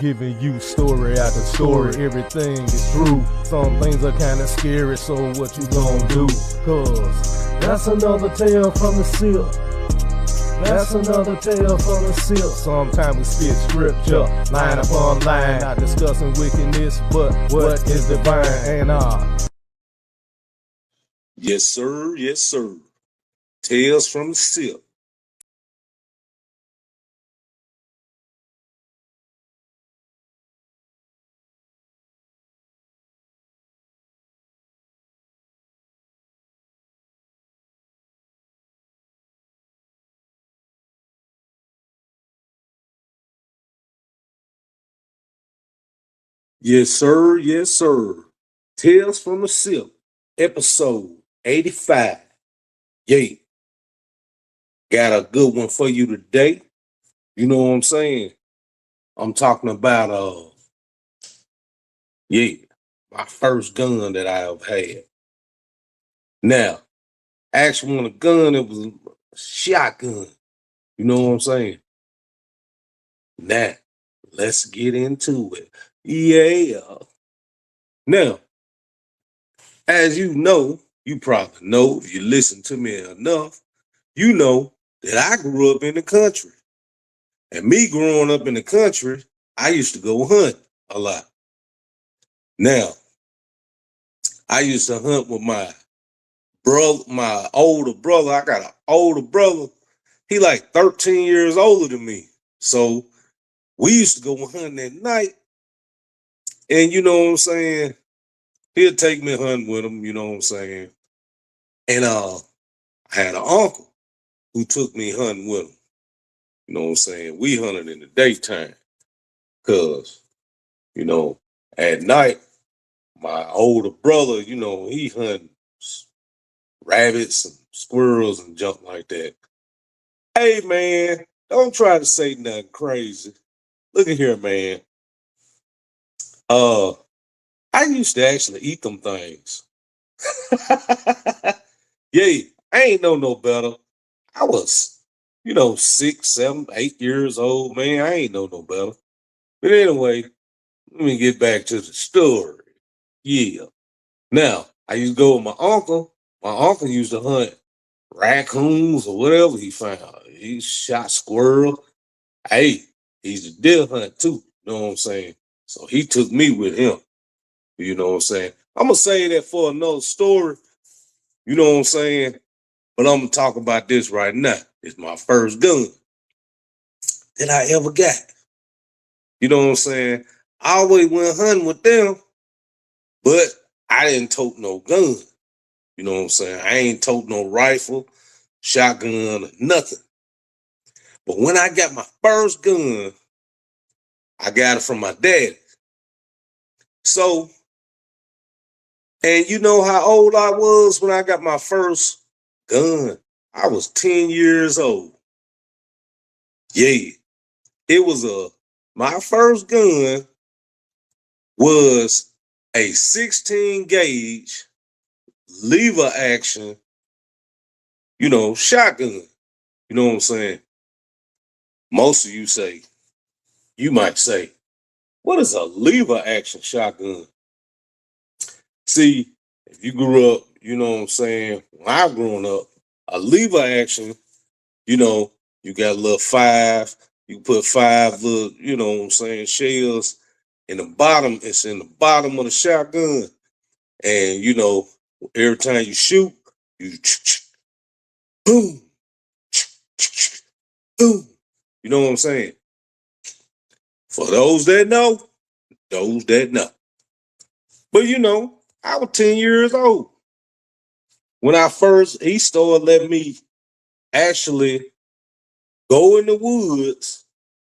Giving you story after story, everything is true. Some things are kinda scary, so what you gonna do? Cause that's another tale from the Sipp. That's another tale from the Sipp. Sometimes we spit scripture, line upon line, not discussing wickedness, but what is divine. And Yes, sir. Yes, sir. Tales from the Sipp. Yes, sir. Yes, sir. Tales from the Sipp, episode 85. Yay. Got a good one for you today. You know what I'm saying? I'm talking about yeah, my first gun that I have had. Now, actually when a gun, it was a shotgun. You know what I'm saying? Now, let's get into it. Yeah. Now, as you probably know, if you listen to me enough, you know that I grew up in the country. And me growing up in the country, I used to go hunt a lot. Now, I used to hunt with my brother, my older brother. I got an older brother. He like 13 years older than me. So we used to go hunting at night. And you know what I'm saying? He'll take me hunting with him, you know what I'm saying? And I had an uncle who took me hunting with him. You know what I'm saying? We hunted in the daytime. Cause, you know, at night, my older brother, he hunting rabbits and squirrels and junk like that. Hey man, don't try to say nothing crazy. Look at here, man. Uh, I used to actually eat them things. Yeah, I ain't know no better. I was, 6, 7, 8 years old, man. I ain't know no better. But anyway, let me get back to the story. Yeah. Now, I used to go with my uncle. My uncle used to hunt raccoons or whatever he found. He shot squirrel. Hey, he's a deer hunt too. You know what I'm saying? So he took me with him. You know what I'm saying? I'm gonna say that for another story. You know what I'm saying? But I'm gonna talk about this right now. It's my first gun that I ever got. You know what I'm saying? I always went hunting with them, but I didn't tote no gun. You know what I'm saying? I ain't tote no rifle, shotgun, or nothing. But when I got my first gun, I got it from my daddy. So, and you know how old I was when I got my first gun? I was 10 years old. Yeah. It was my first gun was a 16 gauge lever action, shotgun. You know what I'm saying? Most of you might say, what is a lever action shotgun? See, if you grew up, you know what I'm saying, when I've grown up, a lever action, you got a little five, you put five little, what I'm saying, shells in the bottom, it's in the bottom of the shotgun. And every time you shoot, you boom, boom. You know what I'm saying? For those that know, those that know. But I was 10 years old. When he started letting me actually go in the woods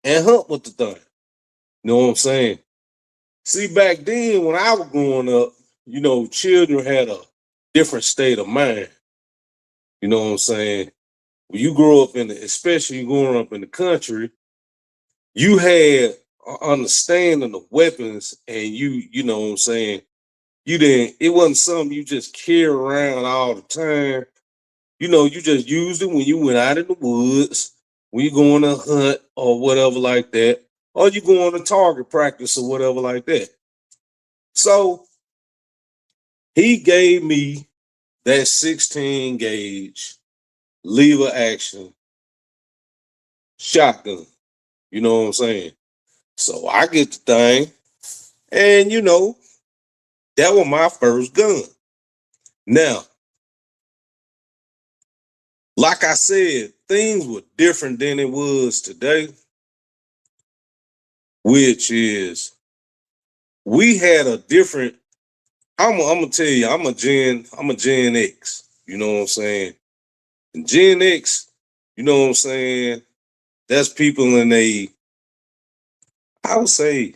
and hunt with the thing. You know what I'm saying? See, back then when I was growing up, children had a different state of mind. You know what I'm saying? When you grow up especially growing up in the country, you had an understanding of weapons, and you know what I'm saying, it wasn't something you just carry around all the time. You just used it when you went out in the woods, when you going to hunt or whatever like that, or you go on a target practice or whatever like that. So he gave me that 16 gauge lever action shotgun. You know what I'm saying? So I get the thing, and that was my first gun. Now, like I said, things were different than it was today, which is we had a different. I'm gonna tell you, I'm a Gen X. You know what I'm saying? And Gen X, you know what I'm saying? That's people in I would say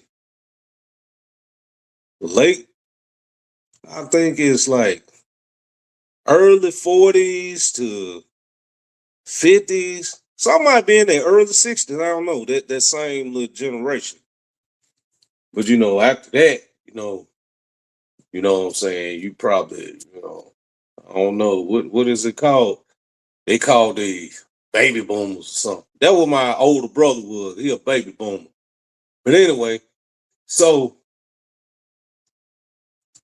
late. I think it's like early 40s to 50s. Some might be in their early 60s. I don't know. That same little generation. But after that, what I'm saying, you probably, I don't know, what is it called? They call these baby boomers or something. That what my older brother was. He a baby boomer. But anyway, so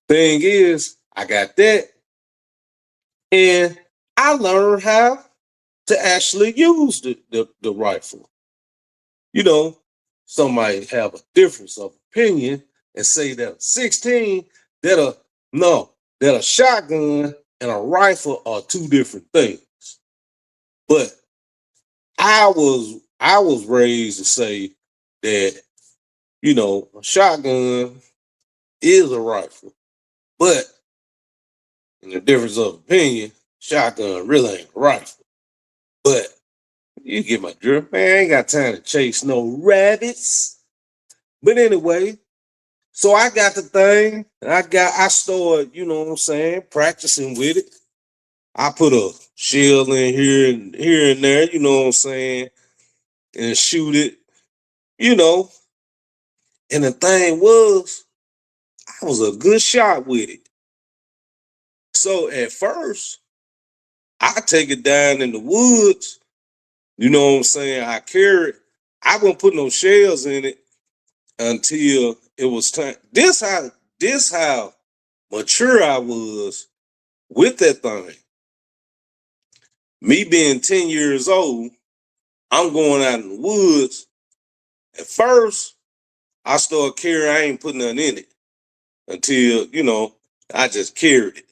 thing is, I got that, and I learned how to actually use the rifle. You know, Somebody have a difference of opinion and say that a 16, that a no, that a shotgun and a rifle are two different things. But I was raised to say that, a shotgun is a rifle. But in the difference of opinion, shotgun really ain't a rifle. But you get my drift, man. I ain't got time to chase no rabbits. But anyway, so I got the thing. I started, practicing with it. I put a shell in here and there, you know what I'm saying, and shoot it, you know. And the thing was, I was a good shot with it. So at first, I take it down in the woods, you know what I'm saying? I carry it. I wouldn't put no shells in it until it was time. This how mature I was with that thing. Me being 10 years old, I'm going out in the woods. At first, I started carrying, I ain't putting nothing in it until, I just carried it.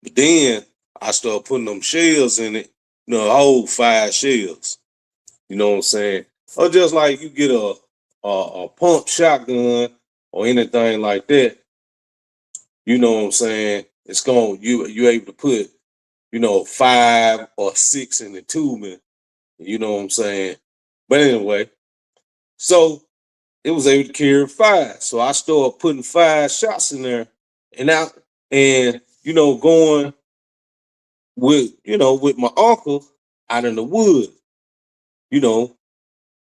But then I started putting them shells in it, a whole 5 shells. You know what I'm saying? Or just like you get a pump shotgun or anything like that, you know what I'm saying? It's going you able to put, 5 or 6 in the tubing. You know what I'm saying? But anyway, so it was able to carry 5. So I started putting 5 shots in there and out and going with my uncle out in the woods, you know,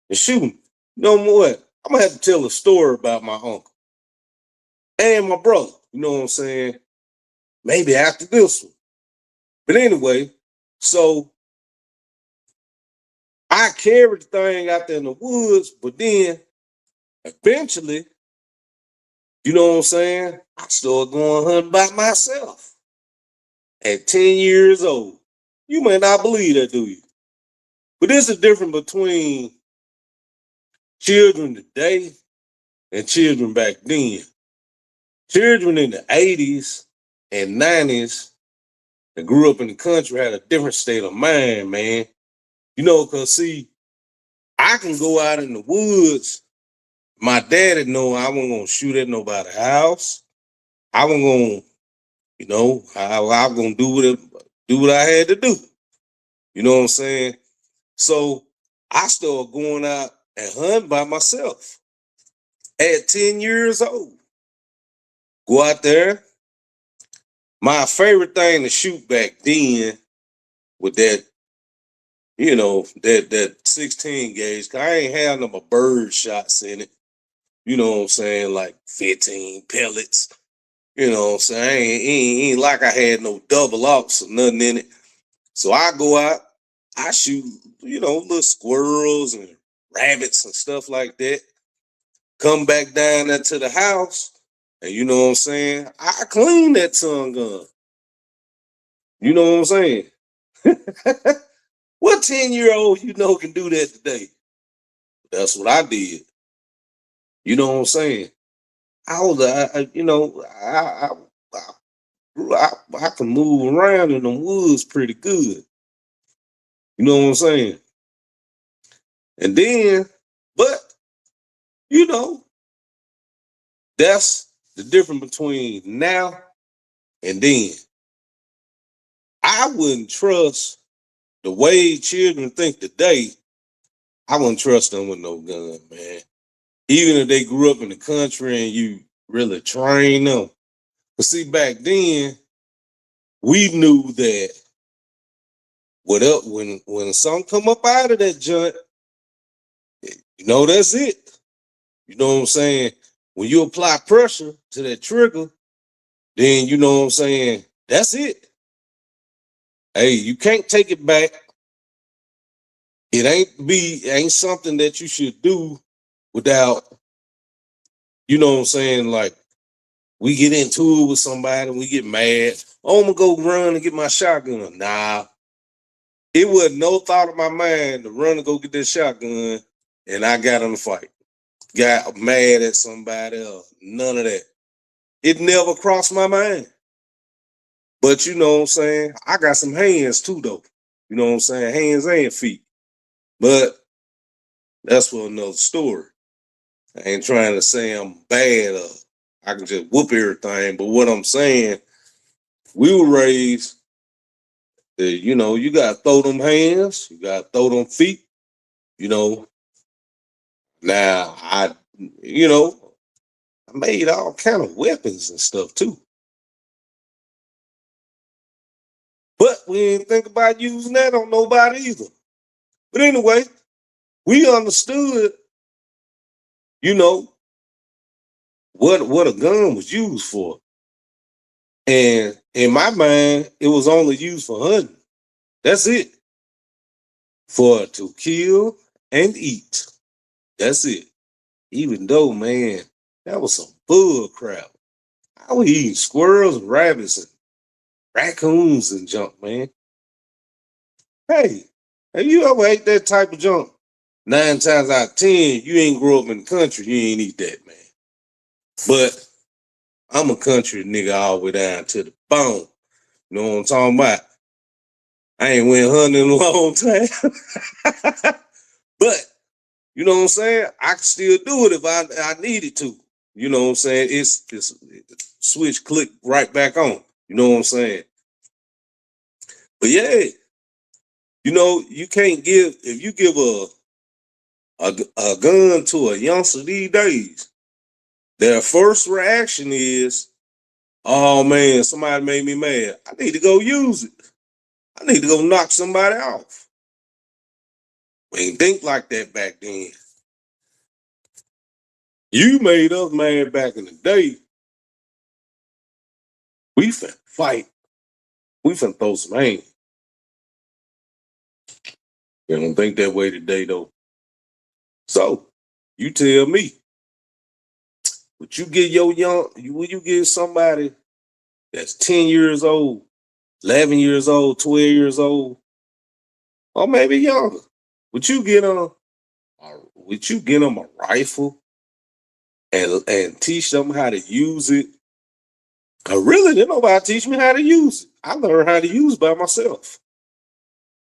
and shooting. No more. I'm gonna have to tell a story about my uncle and my brother. You know what I'm saying? Maybe after this one. But anyway, so I carried the thing out there in the woods, but then eventually, you know what I'm saying? I started going hunting by myself at 10 years old. You may not believe that, do you? But there's a difference between children today and children back then. Children in the 80s and 90s that grew up in the country had a different state of mind, man. Because see, I can go out in the woods. My daddy know I wasn't gonna shoot at nobody's house. I wasn't gonna, I was gonna do what I had to do. You know what I'm saying? So I started going out and hunting by myself at 10 years old. Go out there. My favorite thing to shoot back then with that, that 16 gauge, 'cause I ain't had no bird shots in it. You know what I'm saying? Like 15 pellets. You know what I'm saying? Ain't like I had no double ops or nothing in it. So I go out, I shoot, little squirrels and rabbits and stuff like that. Come back down there to the house, and you know what I'm saying? I clean that son gun. You know what I'm saying? What 10-year-old you know can do that today? That's what I did. You know what I'm saying? I was, I can move around in the woods pretty good. You know what I'm saying? And then, but you know, that's the difference between now and then. I wouldn't trust the way children think today. I wouldn't trust them with no gun, man. Even if they grew up in the country and you really train them. But see, back then, we knew that when something come up out of that joint, you know that's it. You know what I'm saying? When you apply pressure to that trigger, then you know what I'm saying, that's it. Hey, you can't take it back. It ain't something that you should do without, you know what I'm saying, like we get into it with somebody and we get mad. Oh, I'm gonna go run and get my shotgun. Nah. It wasn't no thought of my mind to run and go get that shotgun, and I got in the fight. Got mad at somebody else. None of that. It never crossed my mind. But you know what I'm saying? I got some hands too, though. You know what I'm saying? Hands and feet. But that's for another story. I ain't trying to say I'm bad or I can just whoop everything. But what I'm saying, we were raised that, you know, you got to throw them hands, you got to throw them feet, you know. Now, I made all kind of weapons and stuff too. But we didn't think about using that on nobody either. But anyway, we understood, you know, what a gun was used for. And in my mind, it was only used for hunting. That's it. For to kill and eat. That's it. Even though, man, that was some bull crap. I was eating squirrels and rabbits and raccoons and junk, man. Hey, have you ever ate that type of junk? 9 times out of 10, you ain't grow up in the country, you ain't eat that, man. But I'm a country nigga all the way down to the bone. You know what I'm talking about? I ain't went hunting in a long time. But you know what I'm saying? I can still do it if I needed to. You know what I'm saying? It's switch click right back on. You know what I'm saying? But yeah, you know, you can't give if you give a gun to a youngster these days, their first reaction is, oh man, somebody made me mad. I need to go use it. I need to go knock somebody off. We ain't think like that back then. You made us mad back in the day. We finna fight. We finna throw some hands. They don't think that way today though. So you tell me, would you get will you get somebody that's 10 years old, 11 years old, 12 years old, or maybe younger? Would you get them a rifle and teach them how to use it? Really, didn't nobody teach me how to use it. I learned how to use it by myself.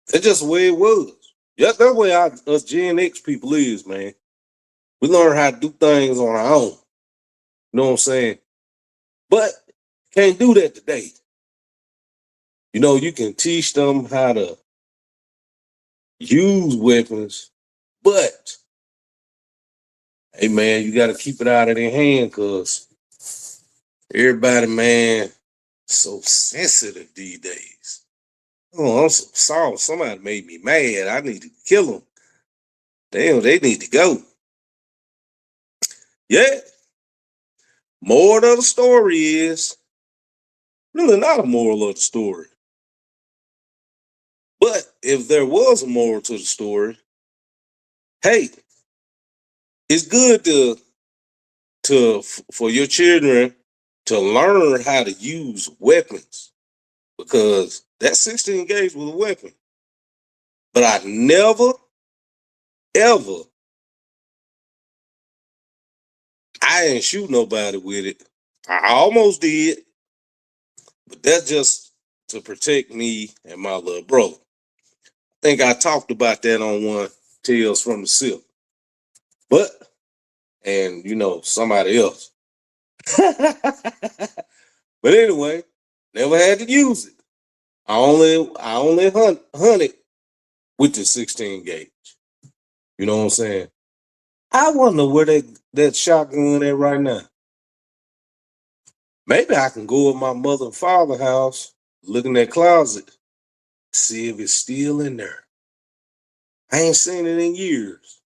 That's just the way it was. Yeah, that's the way us Gen X people is, man. We learn how to do things on our own. You know what I'm saying? But can't do that today. You know, you can teach them how to use weapons, but hey man, you gotta keep it out of their hand because everybody, man, so sensitive these days. Oh, I'm so sorry. Somebody made me mad. I need to kill them. Damn, they need to go. Yeah. Moral of the story is really not a moral of the story. But if there was a moral to the story, hey, it's good for your children to learn how to use weapons, because that 16 gauge was a weapon. But I never, ever, I didn't shoot nobody with it. I almost did, but that's just to protect me and my little brother. I think I talked about that on one Tales from the Sipp. But, and somebody else. But anyway, never had to use it. I only hunted with the 16 gauge. You know what I'm saying? I wonder where that shotgun at right now. Maybe I can go to my mother and father house, look in that closet, see if it's still in there. I ain't seen it in years.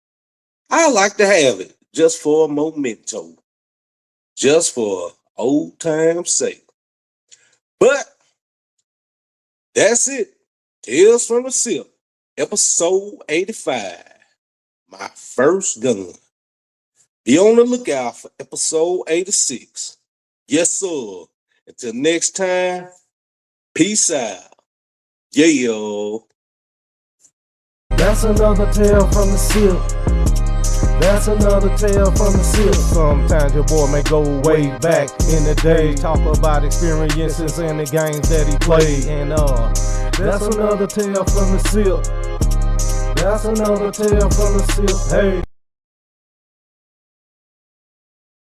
I like to have it just for a memento, just for old time's sake. But that's it. Tales from the Sipp, episode 85. My first gun. Be on the lookout for episode 86. Yes, sir. Until next time, peace out. Yeah, yo. That's another tale from the Sipp. That's another tale from the Sipp. Sometimes your boy may go way back in the day, talk about experiences and the games that he played. And that's another tale from the Sipp. That's another tale from the Sipp. Hey.